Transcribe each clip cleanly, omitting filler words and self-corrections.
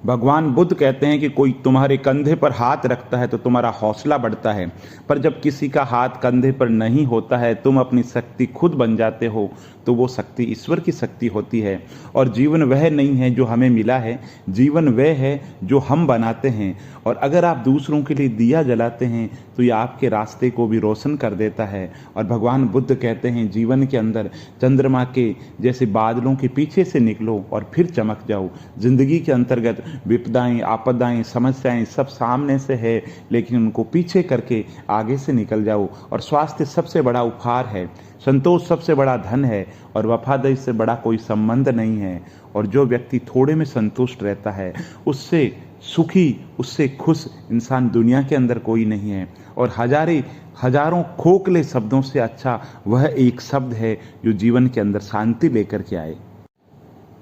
भगवान बुद्ध कहते हैं कि कोई तुम्हारे कंधे पर हाथ रखता है तो तुम्हारा हौसला बढ़ता है, पर जब किसी का हाथ कंधे पर नहीं होता है, तुम अपनी शक्ति खुद बन जाते हो, तो वो शक्ति ईश्वर की शक्ति होती है। और जीवन वह नहीं है जो हमें मिला है, जीवन वह है जो हम बनाते हैं। और अगर आप दूसरों के लिए दिया जलाते हैं तो ये आपके रास्ते को भी रोशन कर देता है। और भगवान बुद्ध कहते हैं जीवन के अंदर चंद्रमा के जैसे बादलों के पीछे से निकलो और फिर चमक जाओ। जिंदगी के अंतर्गत विपदाएं, आपदाएं, समस्याएं सब सामने से है, लेकिन उनको पीछे करके आगे से निकल जाओ। और स्वास्थ्य सबसे बड़ा उपहार है, संतोष सबसे बड़ा धन है, और वफादारी से बड़ा कोई संबंध नहीं है। और जो व्यक्ति थोड़े में संतुष्ट रहता है, उससे सुखी, उससे खुश इंसान दुनिया के अंदर कोई नहीं है। और हजारों खोखले शब्दों से अच्छा वह एक शब्द है जो जीवन के अंदर शांति लेकर के आए।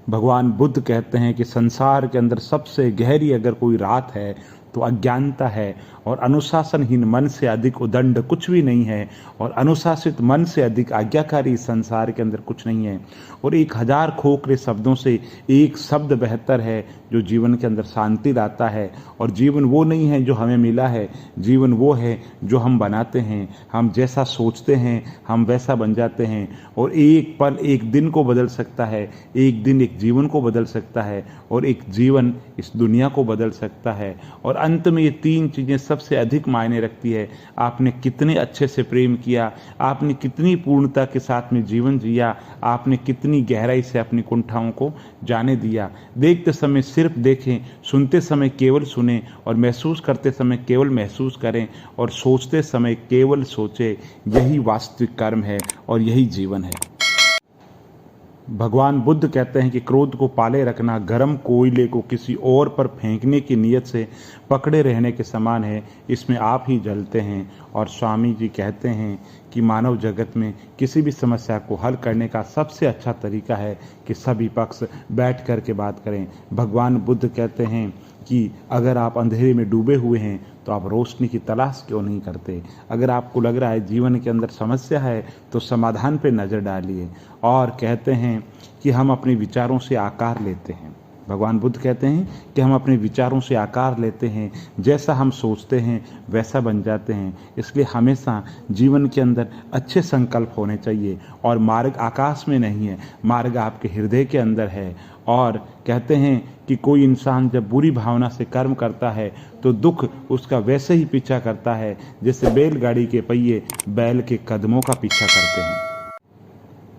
भगवान बुद्ध कहते हैं कि संसार के अंदर सबसे गहरी अगर कोई रात है तो अज्ञानता है, और अनुशासनहीन मन से अधिक उदंड कुछ भी नहीं है, और अनुशासित मन से अधिक आज्ञाकारी संसार के अंदर कुछ नहीं है। और 1000 खोखले शब्दों से एक शब्द बेहतर है जो जीवन के अंदर शांति लाता है। और जीवन वो नहीं है जो हमें मिला है, जीवन वो है जो हम बनाते हैं। हम जैसा सोचते हैं हम वैसा बन जाते हैं। और एक पल एक दिन को बदल सकता है, एक दिन एक जीवन को बदल सकता है, और एक जीवन इस दुनिया को बदल सकता है। और अंत में ये 3 चीज़ें सबसे अधिक मायने रखती है। आपने कितने अच्छे से प्रेम किया, आपने कितनी पूर्णता के साथ में जीवन जिया, आपने कितनी गहराई से अपनी कुंठाओं को जाने दिया। देखते समय सिर्फ देखें, सुनते समय केवल सुने, और महसूस करते समय केवल महसूस करें, और सोचते समय केवल सोचें। यही वास्तविक कर्म है और यही जीवन है। भगवान बुद्ध कहते हैं कि क्रोध को पाले रखना गर्म कोयले को किसी और पर फेंकने की नीयत से पकड़े रहने के समान है, इसमें आप ही जलते हैं। और स्वामी जी कहते हैं कि मानव जगत में किसी भी समस्या को हल करने का सबसे अच्छा तरीका है कि सभी पक्ष बैठ कर के बात करें। भगवान बुद्ध कहते हैं कि अगर आप अंधेरे में डूबे हुए हैं तो आप रोशनी की तलाश क्यों नहीं करते। अगर आपको लग रहा है जीवन के अंदर समस्या है तो समाधान पे नज़र डालिए। और कहते हैं कि हम अपने विचारों से आकार लेते हैं। भगवान बुद्ध कहते हैं कि हम अपने विचारों से आकार लेते हैं, जैसा हम सोचते हैं वैसा बन जाते हैं। इसलिए हमेशा जीवन के अंदर अच्छे संकल्प होने चाहिए। और मार्ग आकाश में नहीं है, मार्ग आपके हृदय के अंदर है। और कहते हैं कि कोई इंसान जब बुरी भावना से कर्म करता है तो दुख उसका वैसे ही पीछा करता है जैसे बैलगाड़ी के पहिए बैल के कदमों का पीछा करते हैं।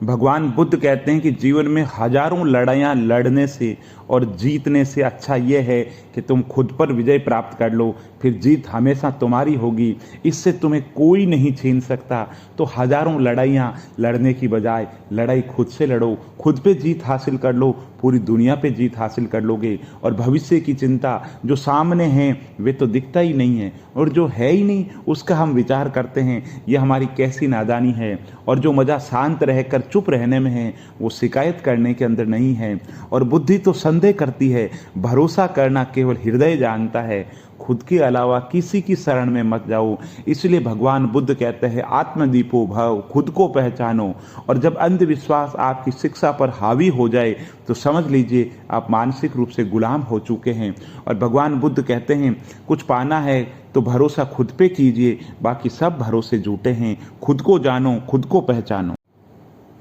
भगवान बुद्ध कहते हैं कि जीवन में हजारों लड़ाइयाँ लड़ने से और जीतने से अच्छा यह है कि तुम खुद पर विजय प्राप्त कर लो, फिर जीत हमेशा तुम्हारी होगी। इससे तुम्हें कोई नहीं छीन सकता। तो हजारों लड़ाइयाँ लड़ने की बजाय लड़ाई खुद से लड़ो, खुद पे जीत हासिल कर लो, पूरी दुनिया पे जीत हासिल कर लोगे। और भविष्य की चिंता जो सामने है वे तो दिखता ही नहीं है, और जो है ही नहीं उसका हम विचार करते हैं। ये हमारी कैसी नादानी है। और जो मज़ा शांत रहकर चुप रहने में है वो शिकायत करने के अंदर नहीं है। और बुद्धि तो संदेह करती है, भरोसा करना केवल हृदय जानता है। खुद के अलावा किसी की शरण में मत जाओ। इसलिए भगवान बुद्ध कहते हैं आत्मदीपो भव, खुद को पहचानो। और जब अंधविश्वास आपकी शिक्षा पर हावी हो जाए तो समझ लीजिए आप मानसिक रूप से गुलाम हो चुके हैं। और भगवान बुद्ध कहते हैं कुछ पाना है तो भरोसा खुद पे कीजिए, बाकी सब भरोसे झूठे हैं। खुद को जानो, खुद को पहचानो।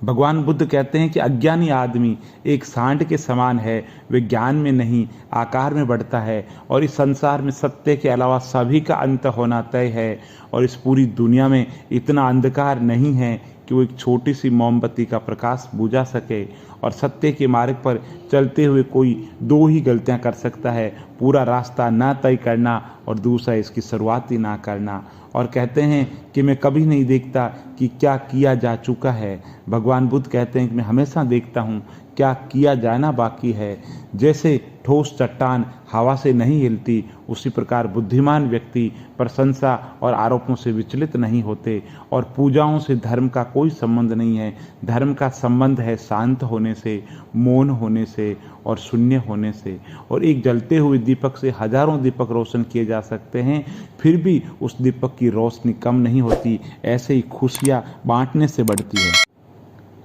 भगवान बुद्ध कहते हैं कि अज्ञानी आदमी एक सांड के समान है, वे ज्ञान में नहीं आकार में बढ़ता है। और इस संसार में सत्य के अलावा सभी का अंत होना तय है। और इस पूरी दुनिया में इतना अंधकार नहीं है कि वो एक छोटी सी मोमबत्ती का प्रकाश बुझा सके। और सत्य के मार्ग पर चलते हुए कोई 2 ही गलतियां कर सकता है, पूरा रास्ता ना तय करना और दूसरा इसकी शुरुआत ही ना करना। और कहते हैं कि मैं कभी नहीं देखता कि क्या किया जा चुका है। भगवान बुद्ध कहते हैं कि मैं हमेशा देखता हूँ क्या किया जाना बाकी है। जैसे ठोस चट्टान हवा से नहीं हिलती, उसी प्रकार बुद्धिमान व्यक्ति प्रशंसा और आरोपों से विचलित नहीं होते। और पूजाओं से धर्म का कोई संबंध नहीं है। धर्म का संबंध है शांत होने से, मौन होने से और शून्य होने से। और एक जलते हुए दीपक से हजारों दीपक रोशन किए जा सकते हैं, फिर भी उस दीपक की रोशनी कम नहीं होती। ऐसे ही खुशियाँ बांटने से बढ़ती है।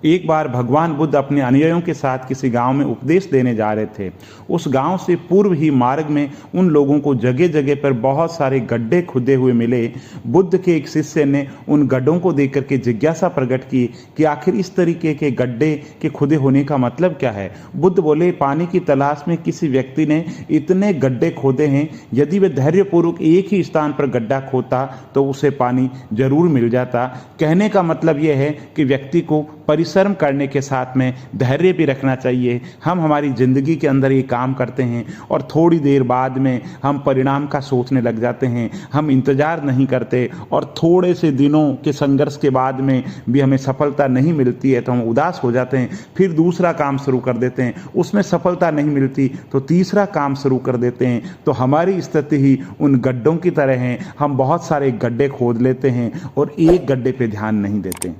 एक बार भगवान बुद्ध अपने अनुयायियों के साथ किसी गांव में उपदेश देने जा रहे थे। उस गांव से पूर्व ही मार्ग में उन लोगों को जगह जगह पर बहुत सारे गड्ढे खुदे हुए मिले। बुद्ध के एक शिष्य ने उन गड्ढों को देख करके जिज्ञासा प्रकट की कि आखिर इस तरीके के गड्ढे के खुदे होने का मतलब क्या है। बुद्ध बोले, पानी की तलाश में किसी व्यक्ति ने इतने गड्ढे खोदे हैं, यदि वह धैर्यपूर्वक एक ही स्थान पर गड्ढा खोदता तो उसे पानी जरूर मिल जाता। कहने का मतलब यह है कि व्यक्ति को परिश्रम करने के साथ में धैर्य भी रखना चाहिए। हम हमारी ज़िंदगी के अंदर ये काम करते हैं और थोड़ी देर बाद में हम परिणाम का सोचने लग जाते हैं। हम इंतज़ार नहीं करते और थोड़े से दिनों के संघर्ष के बाद में भी हमें सफलता नहीं मिलती है तो हम उदास हो जाते हैं। फिर दूसरा काम शुरू कर देते हैं, उसमें सफलता नहीं मिलती तो तीसरा काम शुरू कर देते हैं। तो हमारी स्थिति ही उन गड्ढों की तरह है। हम बहुत सारे गड्ढे खोद लेते हैं और एक गड्ढे पे ध्यान नहीं देते।